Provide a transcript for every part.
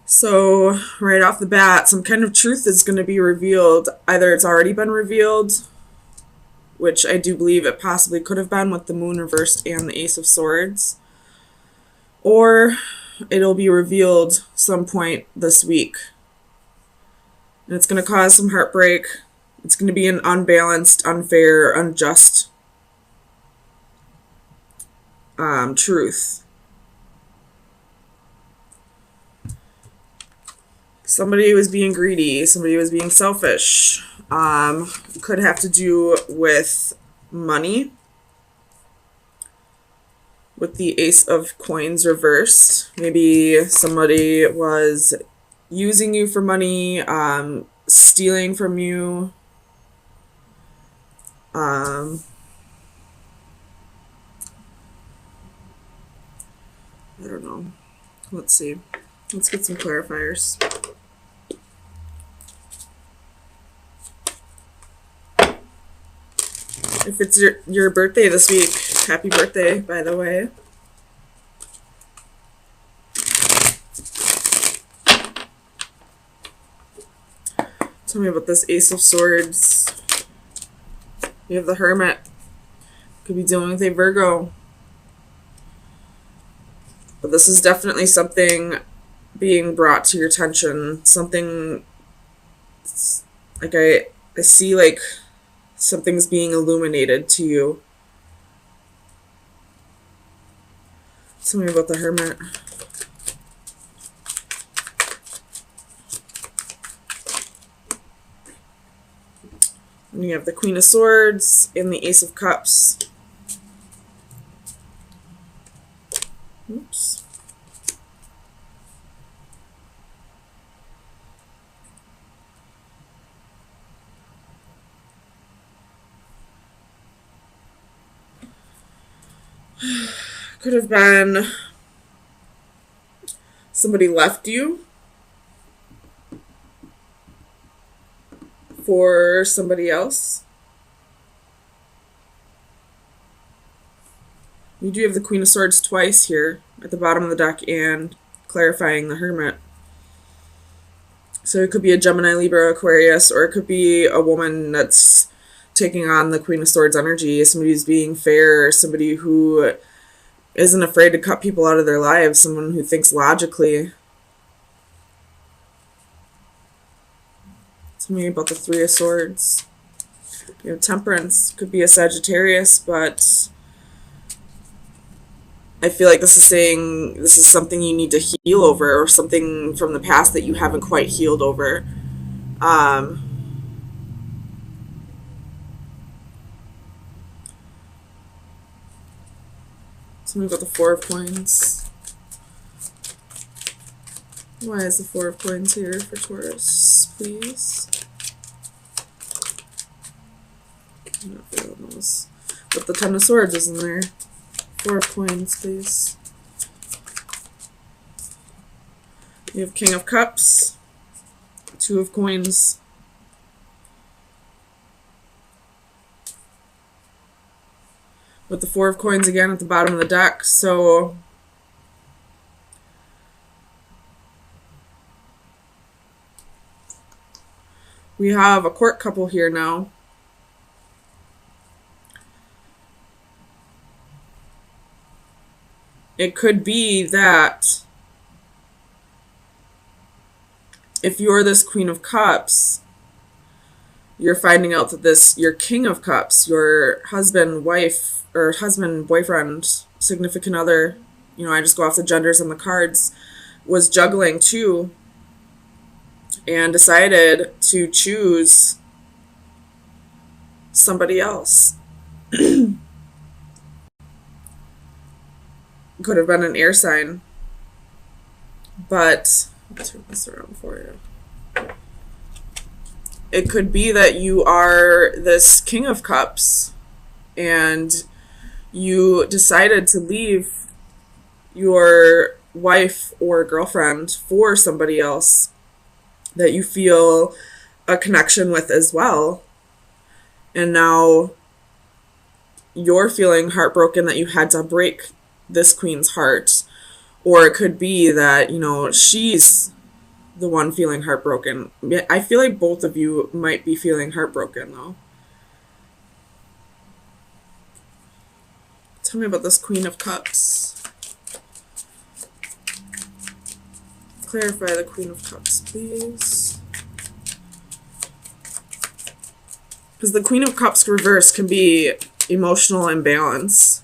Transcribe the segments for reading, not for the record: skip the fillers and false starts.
So, right off the bat, some kind of truth is going to be revealed. Either it's already been revealed, which I do believe it possibly could have been with the moon reversed and the Ace of Swords, or it'll be revealed some point this week. And it's going to cause some heartbreak. It's going to be an unbalanced, unfair, unjust truth. Somebody was being greedy. Somebody was being selfish. Could have to do with money. With the Ace of Coins reversed. Maybe somebody was using you for money, stealing from you. I don't know. Let's see. Let's get some clarifiers. If it's your birthday this week, happy birthday, by the way. Tell me about this Ace of Swords. You have the Hermit. Could be dealing with a Virgo. But this is definitely something being brought to your attention. Something, like I see like something's being illuminated to you. Tell me about the Hermit. And you have the Queen of Swords and the Ace of Cups. Oops. Could have been somebody left you for somebody else. You do have the Queen of Swords twice here at the bottom of the deck and clarifying the Hermit. So it could be a Gemini, Libra, Aquarius, or it could be a woman that's taking on the Queen of Swords energy, somebody who's being fair, somebody who isn't afraid to cut people out of their lives, someone who thinks logically. Tell me about the Three of Swords. You have Temperance. Could be a Sagittarius, but I feel like this is saying this is something you need to heal over, or something from the past that you haven't quite healed over. Tell me about the Four of Coins. Why is the Four of Coins here for Taurus, please? I'm not feeling those. But the Ten of Swords isn't there. Four of Coins, please. You have King of Cups, Two of Coins. With the Four of Coins again at the bottom of the deck, so we have a court couple here now. It could be that if you're this Queen of Cups, you're finding out that your King of Cups, your husband, wife, or husband, boyfriend, significant other, I just go off the genders on the cards, was juggling too, and decided to choose somebody else. Could have been an air sign. But, I'll turn this around for you. It could be that you are this King of Cups, and you decided to leave your wife or girlfriend for somebody else that you feel a connection with as well. And now you're feeling heartbroken that you had to break this queen's heart. Or it could be that, she's the one feeling heartbroken. I feel like both of you might be feeling heartbroken, though. Tell me about this Queen of Cups. Clarify the Queen of Cups, please. Because the Queen of Cups reverse can be emotional imbalance.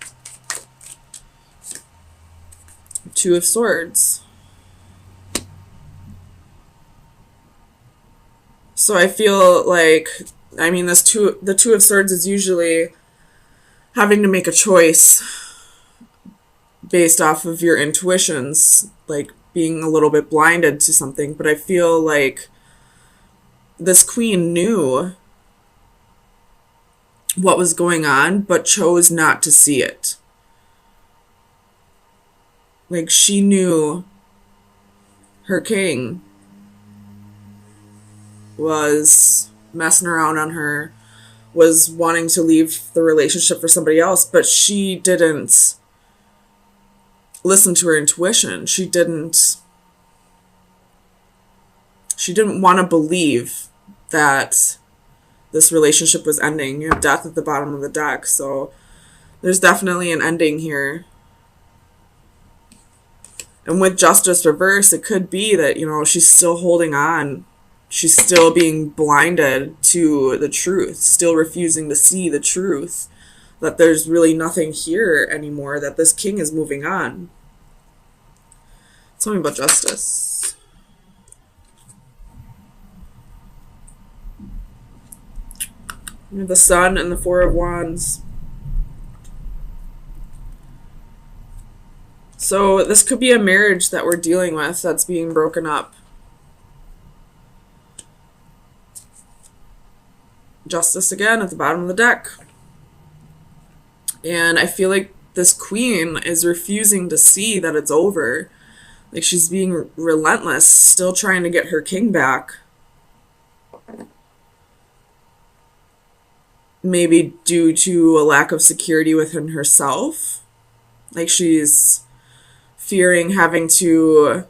Two of Swords. So I feel like, I mean, the Two of Swords is usually having to make a choice based off of your intuitions, like being a little bit blinded to something. But I feel like this queen knew what was going on, but chose not to see it. Like, she knew her king was messing around on her, was wanting to leave the relationship for somebody else, but she didn't listen to her intuition. She didn't want to believe that this relationship was ending. You have death at the bottom of the deck, so there's definitely an ending here. And with Justice reverse, it could be that, you know, she's still holding on. She's still being blinded to the truth, still refusing to see the truth, that there's really nothing here anymore, that this king is moving on. Tell me about Justice. You have the Sun and the Four of Wands. So this could be a marriage that we're dealing with that's being broken up. Justice again at the bottom of the deck. And I feel like this queen is refusing to see that it's over. Like, she's being relentless, still trying to get her king back. Maybe due to a lack of security within herself. Like, she's fearing having to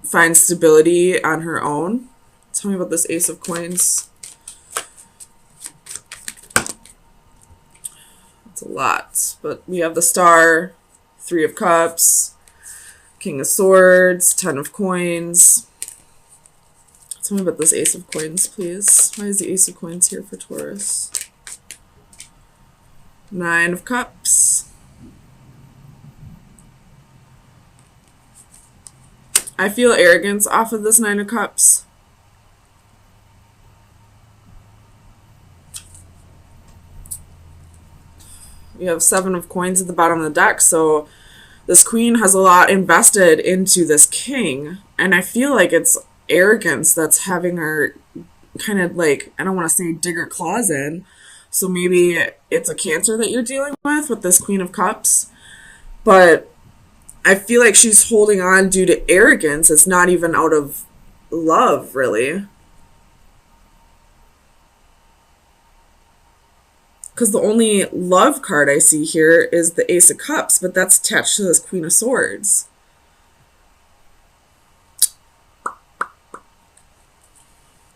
find stability on her own. Tell me about this Ace of Coins. It's a lot, but we have the Star, Three of Cups, King of Swords, Ten of Coins. Tell me about this Ace of Coins, please. Why is the Ace of Coins here for Taurus? Nine of Cups. I feel arrogance off of this Nine of Cups. We have Seven of Coins at the bottom of the deck, so this queen has a lot invested into this king, and I feel like it's arrogance that's having her kind of, like, I don't want to say dig her claws in, so maybe it's a Cancer that you're dealing with this Queen of Cups, but I feel like she's holding on due to arrogance. It's not even out of love, really. Because the only love card I see here is the Ace of Cups, but that's attached to this Queen of Swords.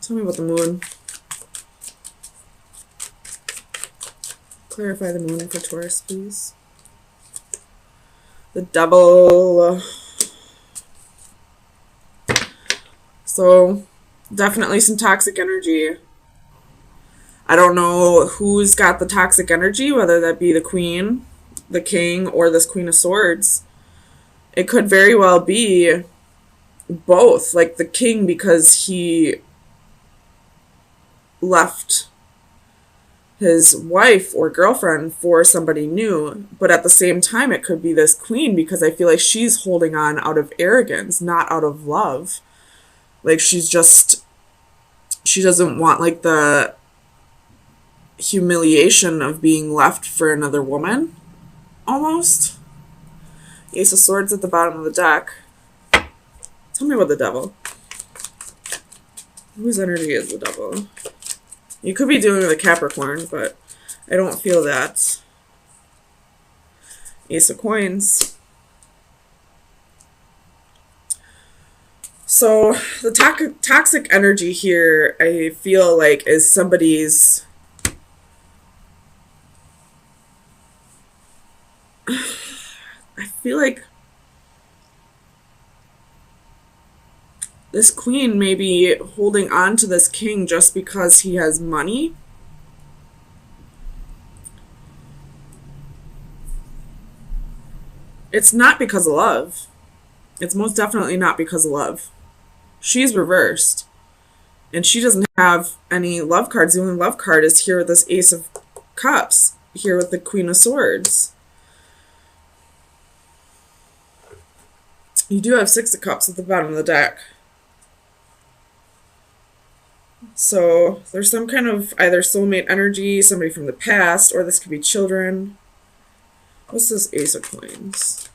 Tell me about the Moon. Clarify the Moon for Taurus, please. The Devil. So, definitely some toxic energy. I don't know who's got the toxic energy, whether that be the Queen, the King, or this Queen of Swords. It could very well be both. Like the King, because he left his wife or girlfriend for somebody new, but at the same time it could be this Queen, because I feel like she's holding on out of arrogance, not out of love. Like she doesn't want like the humiliation of being left for another woman, almost. Ace of Swords at the bottom of the deck. Tell me about the Devil. Whose energy is the Devil? You could be dealing with a Capricorn, but I don't feel that. Ace of Coins. So the toxic energy here, I feel like, is somebody's. I feel like this queen may be holding on to this king just because he has money. It's not because of love. It's most definitely not because of love. She's reversed. And she doesn't have any love cards. The only love card is here with this Ace of Cups. Here with the Queen of Swords. You do have Six of Cups at the bottom of the deck. So there's some kind of either soulmate energy, somebody from the past, or this could be children. What's this Ace of Coins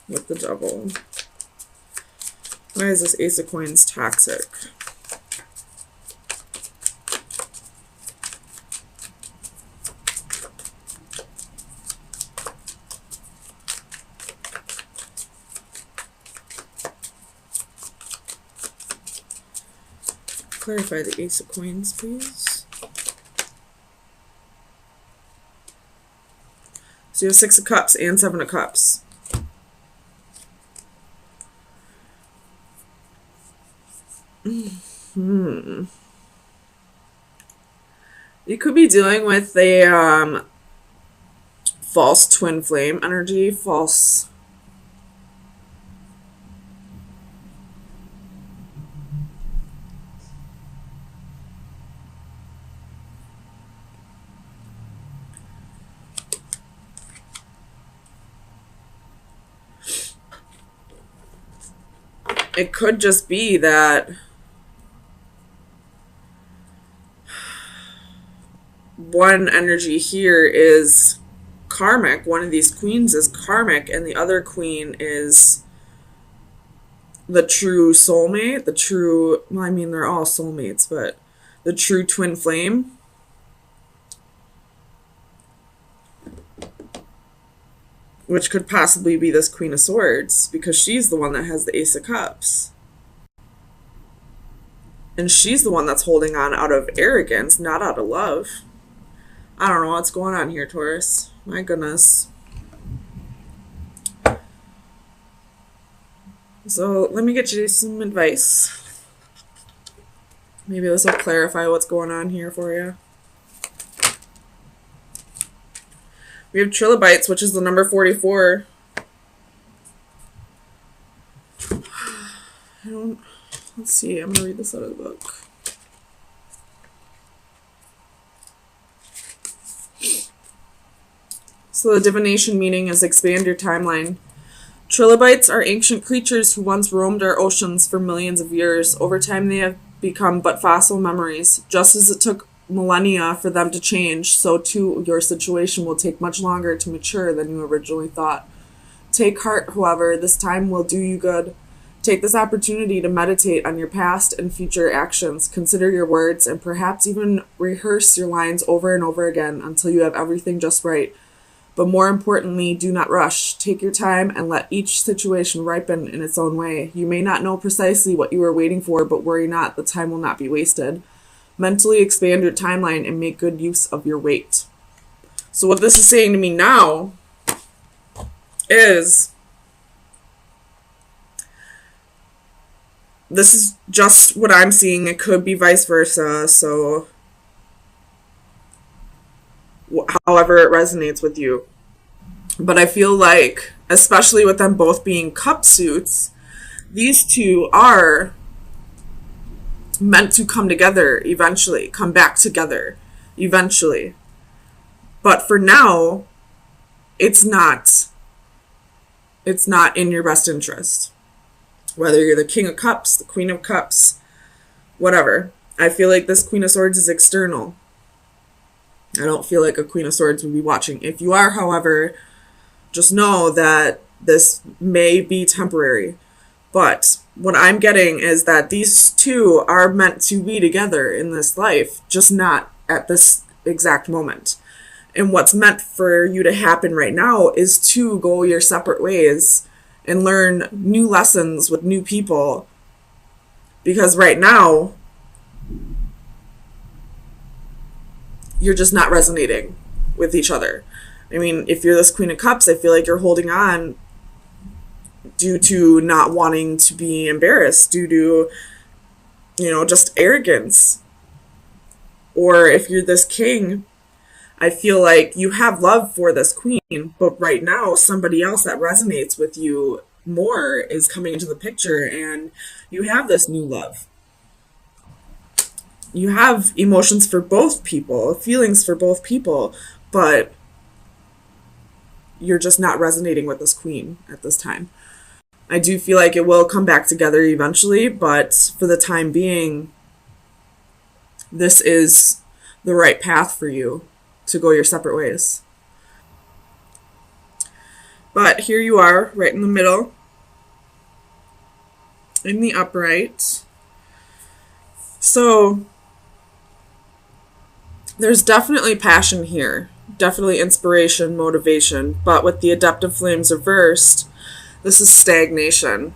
with the Devil? Why is this Ace of Coins toxic? Clarify the Ace of Coins, please. So you have Six of Cups and Seven of Cups. You could be dealing with a false twin flame energy, false. It could just be that one energy here is karmic. One of these queens is karmic, and the other queen is the true soulmate. The true, well, I mean, they're all soulmates, but the true twin flame. Which could possibly be this Queen of Swords, because she's the one that has the Ace of Cups. And she's the one that's holding on out of arrogance, not out of love. I don't know what's going on here, Taurus. My goodness. So let me get you some advice. Maybe this will clarify what's going on here for you. We have trilobites, which is the number 44. Let's see, I'm going to read this out of the book. So the divination meaning is expand your timeline. Trilobites are ancient creatures who once roamed our oceans for millions of years. Over time, they have become but fossil memories. Just as it took millennia for them to change, so too your situation will take much longer to mature than you originally thought. Take heart, however, this time will do you good. Take this opportunity to meditate on your past and future actions. Consider your words and perhaps even rehearse your lines over and over again until you have everything just right. But more importantly, do not rush. Take your time and let each situation ripen in its own way. You may not know precisely what you are waiting for, but worry not, the time will not be wasted. Mentally expand your timeline and make good use of your weight. So what this is saying to me now is, this is just what I'm seeing. It could be vice versa. So however it resonates with you. But I feel like, especially with them both being cup suits, these two are meant to come together eventually, come back together eventually. But for now, it's not in your best interest. Whether you're the King of Cups, the Queen of Cups, whatever. I feel like this Queen of Swords is external. I don't feel like a Queen of Swords would be watching. If you are, however, just know that this may be temporary. But what I'm getting is that these two are meant to be together in this life, just not at this exact moment. And what's meant for you to happen right now is to go your separate ways and learn new lessons with new people Because right now, you're just not resonating with each other. I mean, if you're this Queen of Cups, I feel like you're holding on due to not wanting to be embarrassed, due to, just arrogance. Or if you're this king, I feel like you have love for this queen, but right now somebody else that resonates with you more is coming into the picture, and you have this new love. You have emotions for both people, feelings for both people, but you're just not resonating with this queen at this time. I do feel like it will come back together eventually, but for the time being, this is the right path for you to go your separate ways. But here you are, right in the middle, in the upright. So there's definitely passion here, definitely inspiration, motivation, but with the adaptive flames reversed, this is stagnation.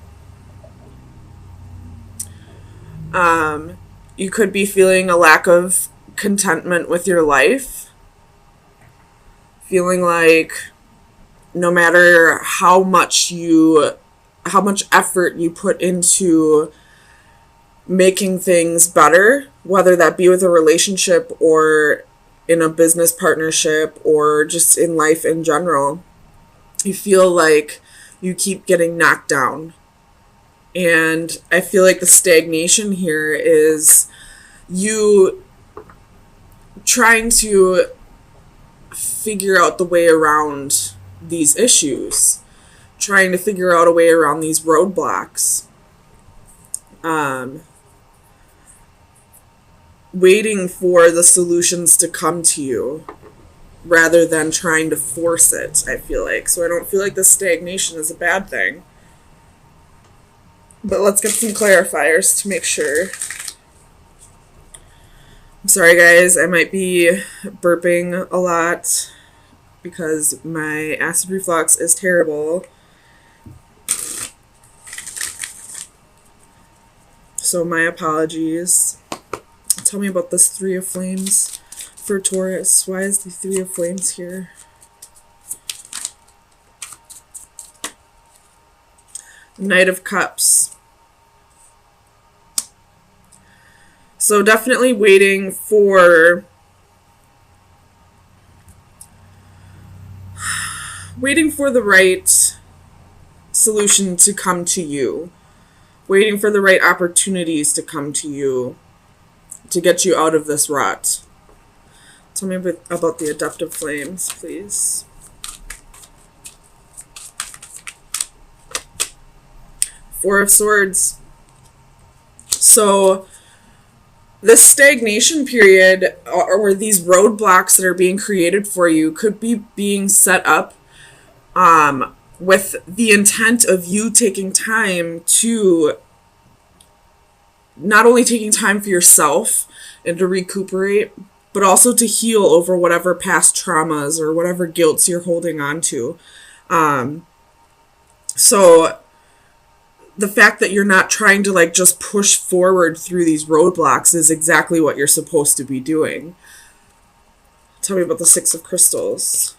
You could be feeling a lack of contentment with your life, feeling like no matter how much effort you put into making things better, whether that be with a relationship or in a business partnership or just in life in general, you feel like you keep getting knocked down. And I feel like the stagnation here is you trying to figure out the way around these issues, trying to figure out a way around these roadblocks, waiting for the solutions to come to you rather than trying to force it, I feel like. So I don't feel like the stagnation is a bad thing. But let's get some clarifiers to make sure. I'm sorry, guys. I might be burping a lot because my acid reflux is terrible. So my apologies. Tell me about this Three of Flames for Taurus. Why is the Three of Flames here? Knight of Cups. So definitely waiting for the right solution to come to you. Waiting for the right opportunities to come to you to get you out of this rut. Tell me about the adaptive flames, please. Four of Swords. So this stagnation period or these roadblocks that are being created for you could be being set up with the intent of you taking time to not only taking time for yourself and to recuperate, but also to heal over whatever past traumas or whatever guilts you're holding on to. So the fact that you're not trying to just push forward through these roadblocks is exactly what you're supposed to be doing. Tell me about the Six of Crystals.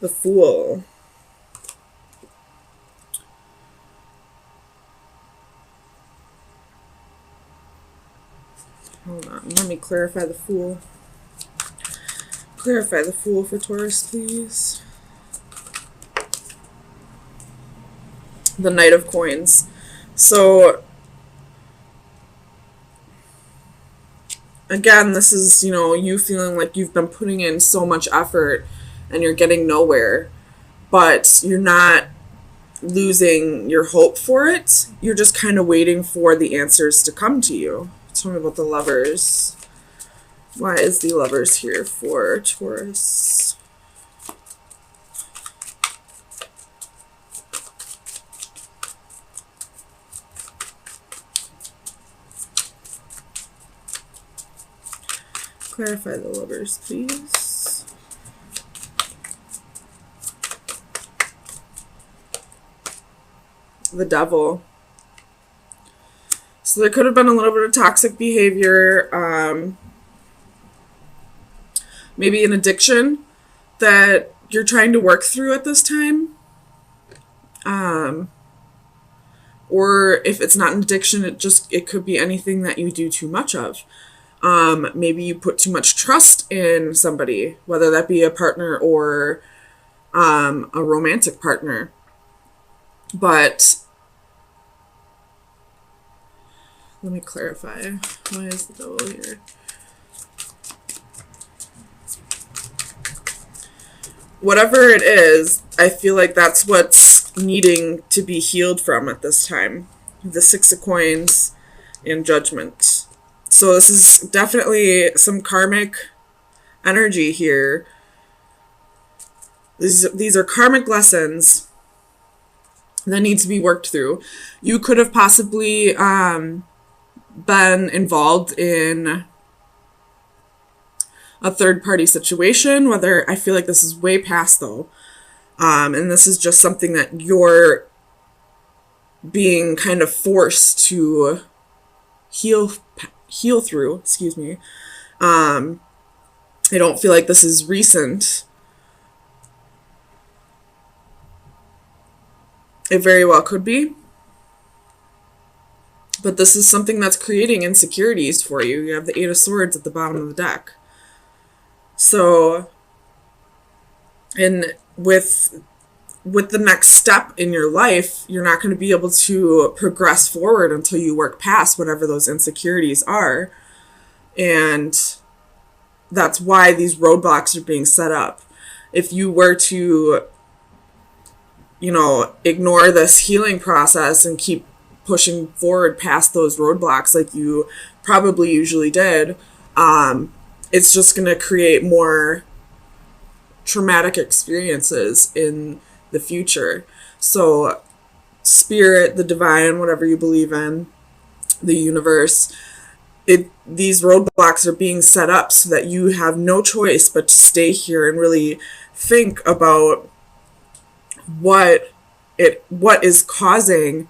The Fool. Hold on, let me clarify the Fool. Clarify the Fool for Taurus, please. The Knight of Coins. So again, this is, you feeling like you've been putting in so much effort and you're getting nowhere, but you're not losing your hope for it. You're just kind of waiting for the answers to come to you. Tell me about the Lovers. Why is the Lovers here for Taurus? Clarify the Lovers, please. the devil. So there could have been a little bit of toxic behavior, maybe an addiction that you're trying to work through at this time. Or if it's not an addiction, it could be anything that you do too much of. Maybe you put too much trust in somebody, whether that be a partner or a romantic partner. But let me clarify. Why is the devil here? Whatever it is, I feel like that's what's needing to be healed from at this time. The Six of Coins and Judgment. So this is definitely some karmic energy here. These are karmic lessons that need to be worked through. You could have possibly been involved in a third-party situation, whether I feel like this is way past, though. And this is just something that you're being kind of forced to heal through, excuse me. I don't feel like this is recent. It very well could be. But this is something that's creating insecurities for you. You have the Eight of Swords at the bottom of the deck. So, and with the next step in your life, you're not going to be able to progress forward until you work past whatever those insecurities are. And that's why these roadblocks are being set up. If you were to, ignore this healing process and keep pushing forward past those roadblocks like you probably usually did, it's just going to create more traumatic experiences in the future. So spirit, the divine, whatever you believe in, the universe, these roadblocks are being set up so that you have no choice but to stay here and really think about what is causing,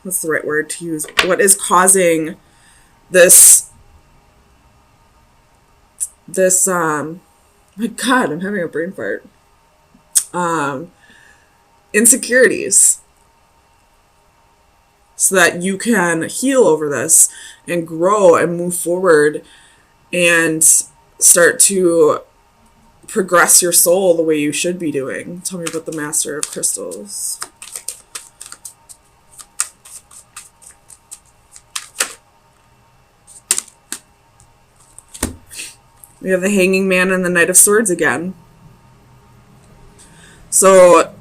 what's the right word to use? What is causing this my God, I'm having a brain fart. Insecurities. So that you can heal over this and grow and move forward and start to progress your soul the way you should be doing. Tell me about the Master of Crystals. We have the Hanging Man and the Knight of Swords again. So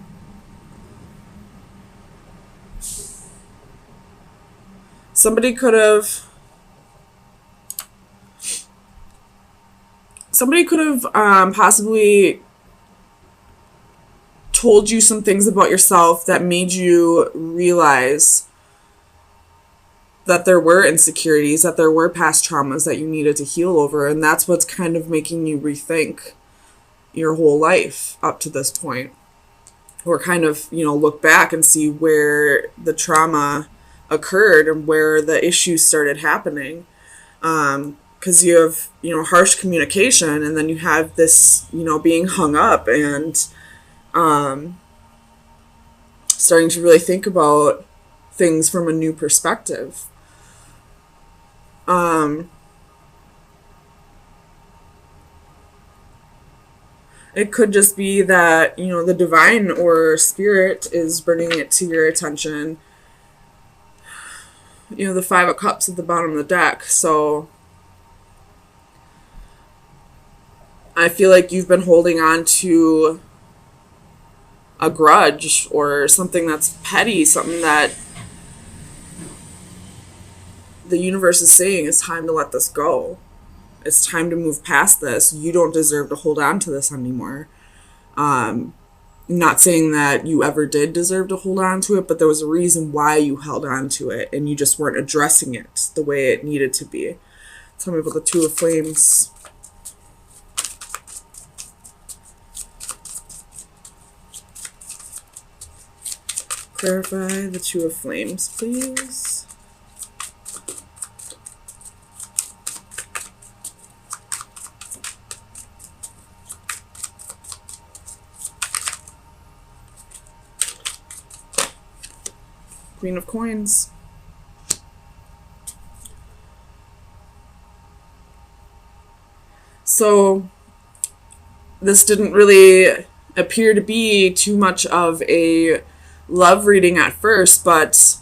somebody could have possibly told you some things about yourself that made you realize that there were insecurities, that there were past traumas that you needed to heal over, and that's what's kind of making you rethink your whole life up to this point. Or kind of, look back and see where the trauma occurred and where the issues started happening. Because you have, harsh communication, and then you have this, being hung up and starting to really think about things from a new perspective. It could just be that, the divine or spirit is bringing it to your attention. The Five of Cups at the bottom of the deck. So I feel like you've been holding on to a grudge or something that's petty, something that the universe is saying it's time to let this go. It's time to move past this. You don't deserve to hold on to this anymore. Not saying that you ever did deserve to hold on to it, but there was a reason why you held on to it, and you just weren't addressing it the way it needed to be. Tell me about the Two of Flames. Clarify the Two of Flames, please. Queen of Coins. So this didn't really appear to be too much of a love reading at first, but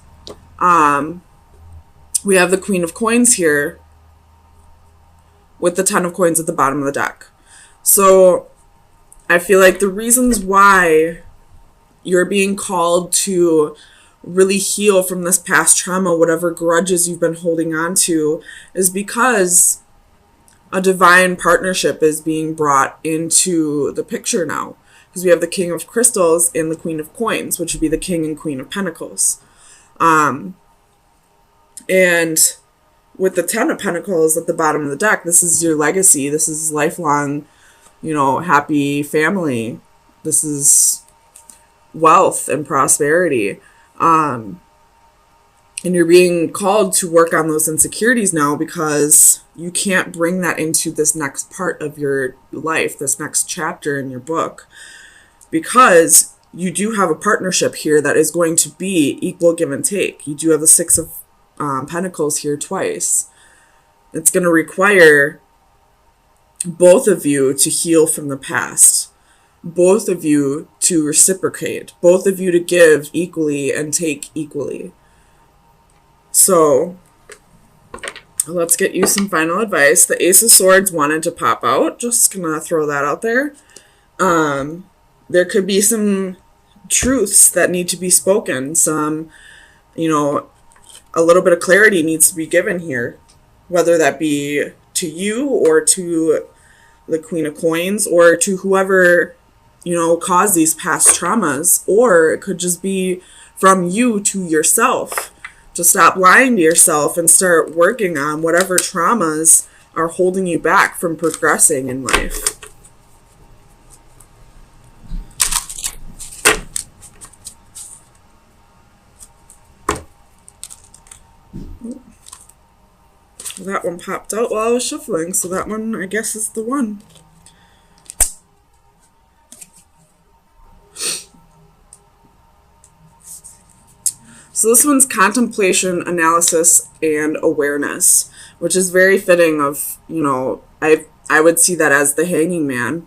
we have the Queen of Coins here with the Ten of Coins at the bottom of the deck. So I feel like the reasons why you're being called to really heal from this past trauma, whatever grudges you've been holding on to, is because a divine partnership is being brought into the picture now. Because we have the King of Crystals and the Queen of Coins, which would be the King and Queen of Pentacles. And with the Ten of Pentacles at the bottom of the deck, this is your legacy. This is lifelong, happy family. This is wealth and prosperity. And you're being called to work on those insecurities now because you can't bring that into this next part of your life, this next chapter in your book, because you do have a partnership here that is going to be equal give and take. You do have the Six of Pentacles here twice. It's going to require both of you to heal from the past, both of you to reciprocate, both of you to give equally and take equally. So let's get you some final advice. The Ace of Swords wanted to pop out. Just gonna throw that out there. There could be some truths that need to be spoken. Some, a little bit of clarity needs to be given here, whether that be to you or to the Queen of Coins or to whoever, caused these past traumas, or it could just be from you to yourself. To stop lying to yourself and start working on whatever traumas are holding you back from progressing in life. That one popped out while I was shuffling, so that one, I guess, is the one. So this one's contemplation, analysis, and awareness, which is very fitting of, I would see that as the Hanging Man.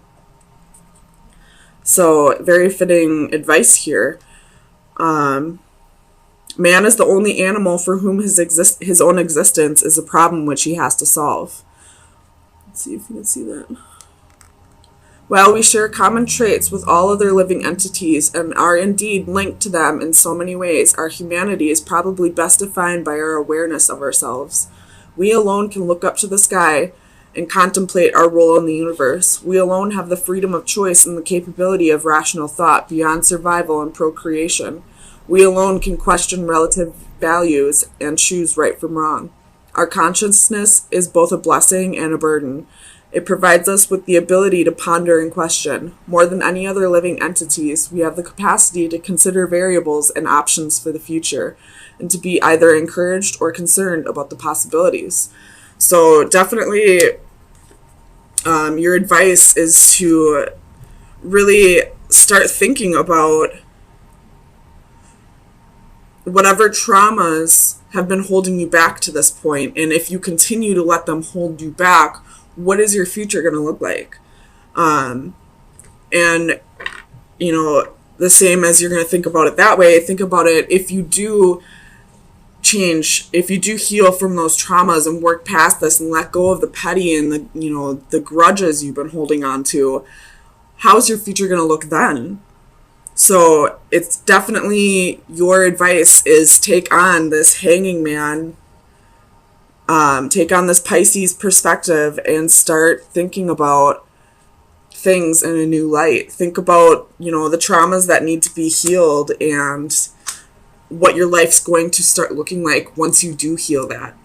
So very fitting advice here. Man is the only animal for whom his own existence is a problem which he has to solve. Let's see if you can see that. While we share common traits with all other living entities and are indeed linked to them in so many ways, our humanity is probably best defined by our awareness of ourselves. We alone can look up to the sky and contemplate our role in the universe. We alone have the freedom of choice and the capability of rational thought beyond survival and procreation. We alone can question relative values and choose right from wrong. Our consciousness is both a blessing and a burden. It provides us with the ability to ponder and question. More than any other living entities, we have the capacity to consider variables and options for the future, and to be either encouraged or concerned about the possibilities. So definitely, your advice is to really start thinking about whatever traumas have been holding you back to this point, and if you continue to let them hold you back, what is your future going to look like? And, the same as you're going to think about it that way, think about it if you do change, if you do heal from those traumas and work past this and let go of the petty and the grudges you've been holding on to, how's your future going to look then? So it's definitely your advice is take on this Hanging Man, take on this Pisces perspective and start thinking about things in a new light. Think about, the traumas that need to be healed and what your life's going to start looking like once you do heal that.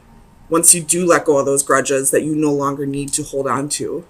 Once you do let go of those grudges that you no longer need to hold on to.